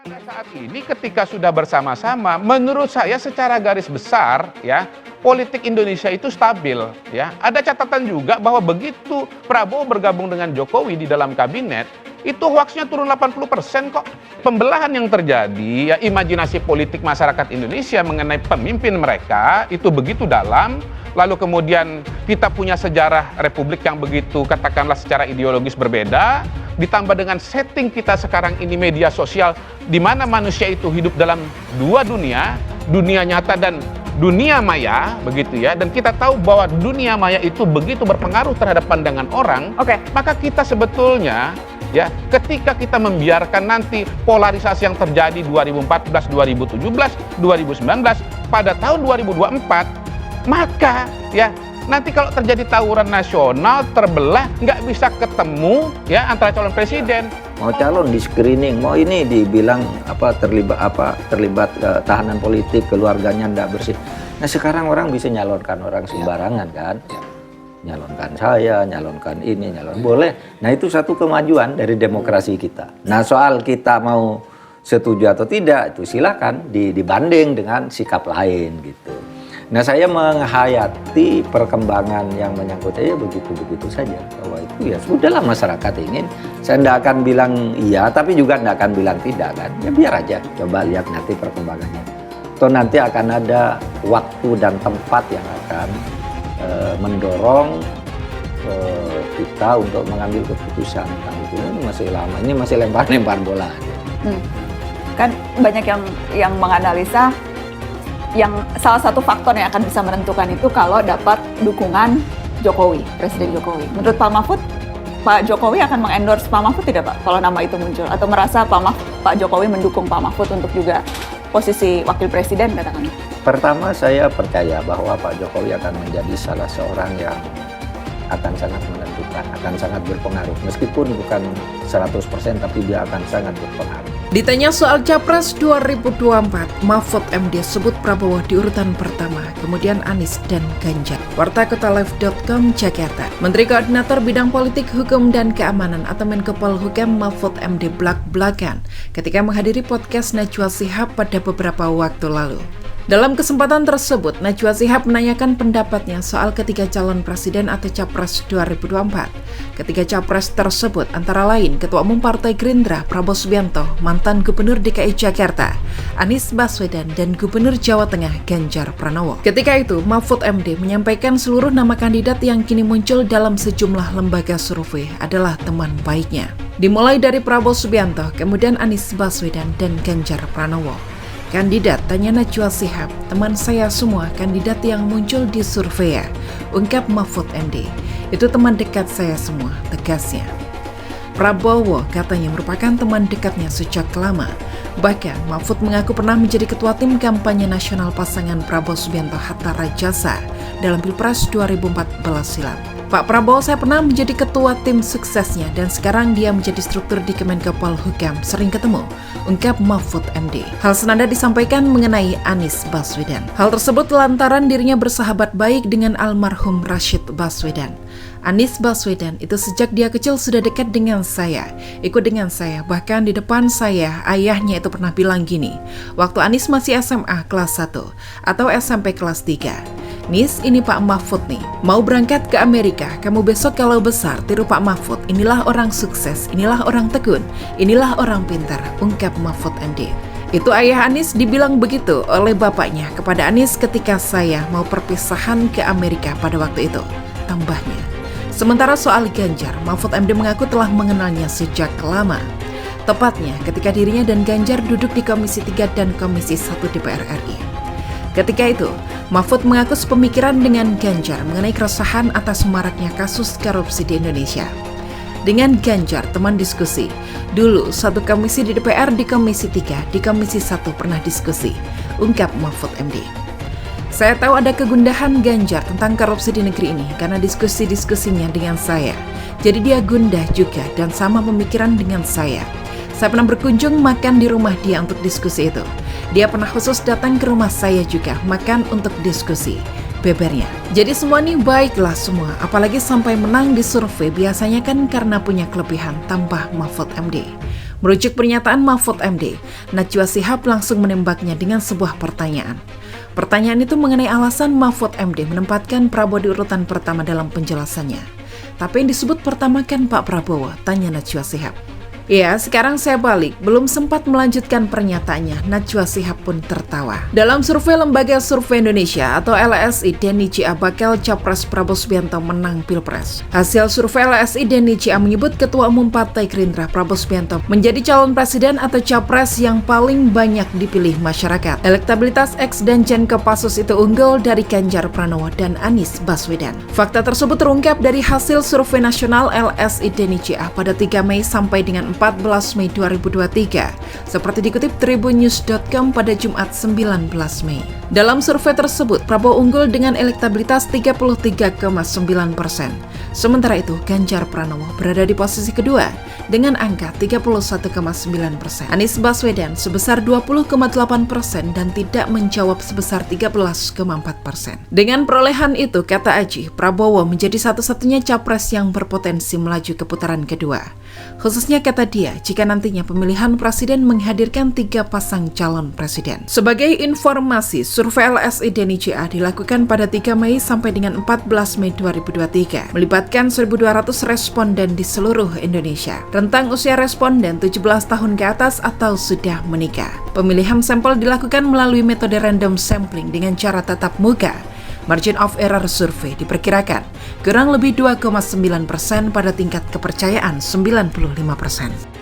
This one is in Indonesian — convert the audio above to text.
Pada saat ini ketika sudah bersama-sama, menurut saya secara garis besar ya, politik Indonesia itu stabil ya. Ada catatan juga bahwa begitu Prabowo bergabung dengan Jokowi di dalam kabinet, itu hoaxnya turun 80% kok. Pembelahan yang terjadi, ya imajinasi politik masyarakat Indonesia mengenai pemimpin mereka itu begitu dalam. Lalu kemudian kita punya sejarah republik yang begitu katakanlah secara ideologis berbeda. Ditambah dengan setting kita sekarang ini media sosial di mana manusia itu hidup dalam dua dunia, dunia nyata dan dunia maya, begitu ya. Dan kita tahu bahwa dunia maya itu begitu berpengaruh terhadap pandangan orang. Maka kita sebetulnya ya, ketika kita membiarkan nanti polarisasi yang terjadi 2014, 2017, 2019 pada tahun 2024, maka ya nanti kalau terjadi tawuran nasional terbelah, nggak bisa ketemu ya antara calon presiden. Mau calon di screening, mau ini dibilang terlibat tahanan politik, keluarganya nggak bersih. Nah sekarang orang bisa nyalonkan orang sembarangan kan, nyalonkan saya, nyalonkan ini, boleh. Nah itu satu kemajuan dari demokrasi kita. Nah soal kita mau setuju atau tidak itu silakan dibanding dengan sikap lain gitu. Nah saya menghayati perkembangan yang menyangkut begitu-begitu saja, bahwa itu ya sudahlah masyarakat ingin. Saya tidak akan bilang iya, tapi juga tidak akan bilang tidak kan. Ya biar aja, coba lihat nanti perkembangannya. Atau nanti akan ada waktu dan tempat yang akan mendorong kita untuk mengambil keputusan. Ini masih lama, ini masih lempar-lempar bola. Kan banyak yang menganalisa yang salah satu faktor yang akan bisa menentukan itu kalau dapat dukungan Jokowi, Presiden Jokowi. Menurut Pak Mahfud, Pak Jokowi akan mengendorse Pak Mahfud tidak Pak kalau nama itu muncul? Atau merasa Pak Jokowi mendukung Pak Mahfud untuk juga posisi Wakil Presiden katakan? Pertama saya percaya bahwa Pak Jokowi akan menjadi salah seorang yang akan sangat menentukan, akan sangat berpengaruh. Meskipun bukan 100% tapi dia akan sangat berpengaruh. Ditanya soal Capres 2024, Mahfud MD sebut Prabowo di urutan pertama, kemudian Anies dan Ganjar. Wartakotalive.com Jakarta. Menteri Koordinator Bidang Politik, Hukum dan Keamanan atau Menko Polhukam Mahfud MD blak-blakan ketika menghadiri podcast Najwa Shihab pada beberapa waktu lalu. Dalam kesempatan tersebut, Najwa Shihab menanyakan pendapatnya soal ketiga calon presiden atau Capres 2024. Ketiga capres tersebut antara lain Ketua Umum Partai Gerindra Prabowo Subianto, mantan Gubernur DKI Jakarta Anies Baswedan, dan Gubernur Jawa Tengah Ganjar Pranowo. Ketika itu, Mahfud MD menyampaikan seluruh nama kandidat yang kini muncul dalam sejumlah lembaga survei adalah teman baiknya. Dimulai dari Prabowo Subianto, kemudian Anies Baswedan, dan Ganjar Pranowo. Kandidat, tanya Najwa Shihab, teman saya semua kandidat yang muncul di survei, ungkap Mahfud MD. Itu teman dekat saya semua, tegasnya. Prabowo katanya merupakan teman dekatnya sejak lama. Bahkan Mahfud mengaku pernah menjadi ketua tim kampanye nasional pasangan Prabowo Subianto Hatta Rajasa dalam Pilpres 2014 silam. Pak Prabowo saya pernah menjadi ketua tim suksesnya dan sekarang dia menjadi struktur di Kemenko Polhukam, sering ketemu, ungkap Mahfud MD. Hal senada disampaikan mengenai Anies Baswedan. Hal tersebut lantaran dirinya bersahabat baik dengan almarhum Rashid Baswedan. Anies Baswedan itu sejak dia kecil sudah dekat dengan saya, ikut dengan saya, bahkan di depan saya ayahnya itu pernah bilang gini, waktu Anies masih SMA kelas 1 atau SMP kelas 3. Nis, ini Pak Mahfud nih, mau berangkat ke Amerika, kamu besok kalau besar tiru Pak Mahfud, inilah orang sukses, inilah orang tekun, inilah orang pintar, ungkap Mahfud MD. Itu ayah Anies dibilang begitu oleh bapaknya kepada Anies ketika saya mau perpisahan ke Amerika pada waktu itu, tambahnya. Sementara soal Ganjar, Mahfud MD mengaku telah mengenalnya sejak lama. Tepatnya ketika dirinya dan Ganjar duduk di Komisi 3 dan Komisi 1 DPR RI. Ketika itu, Mahfud mengaku sepemikiran dengan Ganjar mengenai keresahan atas maraknya kasus korupsi di Indonesia. Dengan Ganjar, teman diskusi. Dulu, satu komisi di DPR di Komisi 3, di Komisi 1 pernah diskusi, ungkap Mahfud MD. Saya tahu ada kegundahan Ganjar tentang korupsi di negeri ini karena diskusi-diskusinya dengan saya. Jadi dia gundah juga dan sama pemikiran dengan saya. Saya pernah berkunjung makan di rumah dia untuk diskusi itu. Dia pernah khusus datang ke rumah saya juga makan untuk diskusi, bebernya. Jadi semua ini baiklah semua, apalagi sampai menang di survei biasanya kan karena punya kelebihan, tambah Mahfud MD. Merujuk pernyataan Mahfud MD, Najwa Shihab langsung menembaknya dengan sebuah pertanyaan. Pertanyaan itu mengenai alasan Mahfud MD menempatkan Prabowo di urutan pertama dalam penjelasannya. Tapi yang disebut pertama kan Pak Prabowo, tanya Najwa Shihab. Ya, sekarang saya balik. Belum sempat melanjutkan pernyataannya, Najwa Shihab pun tertawa. Dalam survei Lembaga Survei Indonesia atau LSI, Denny Cia bakal Capres Prabowo Subianto menang Pilpres. Hasil survei LSI, Denny Cia menyebut Ketua Umum Partai Gerindra Prabowo Subianto menjadi calon presiden atau capres yang paling banyak dipilih masyarakat. Elektabilitas ex Danjen Kopassus itu unggul dari Ganjar Pranowo dan Anies Baswedan. Fakta tersebut terungkap dari hasil survei nasional LSI Denny Cia pada 3 Mei sampai dengan 14 Mei 2023, seperti dikutip tribunnews.com pada Jumat 19 Mei. Dalam survei tersebut, Prabowo unggul dengan elektabilitas 33,9%. Sementara itu, Ganjar Pranowo berada di posisi kedua dengan angka 31,9%. Anies Baswedan sebesar 20,8% dan tidak menjawab sebesar 13,4%. Dengan perolehan itu, kata Aji, Prabowo menjadi satu-satunya capres yang berpotensi melaju ke putaran kedua. Khususnya kata dia, jika nantinya pemilihan presiden menghadirkan 3 pasang calon presiden. Sebagai informasi, survei LSI Denny Cia dilakukan pada 3 Mei sampai dengan 14 Mei 2023, melibatkan 1.200 responden di seluruh Indonesia. Rentang usia responden 17 tahun ke atas atau sudah menikah. Pemilihan sampel dilakukan melalui metode random sampling dengan cara tatap muka. Margin of error survei diperkirakan kurang lebih 2,9% pada tingkat kepercayaan 95%.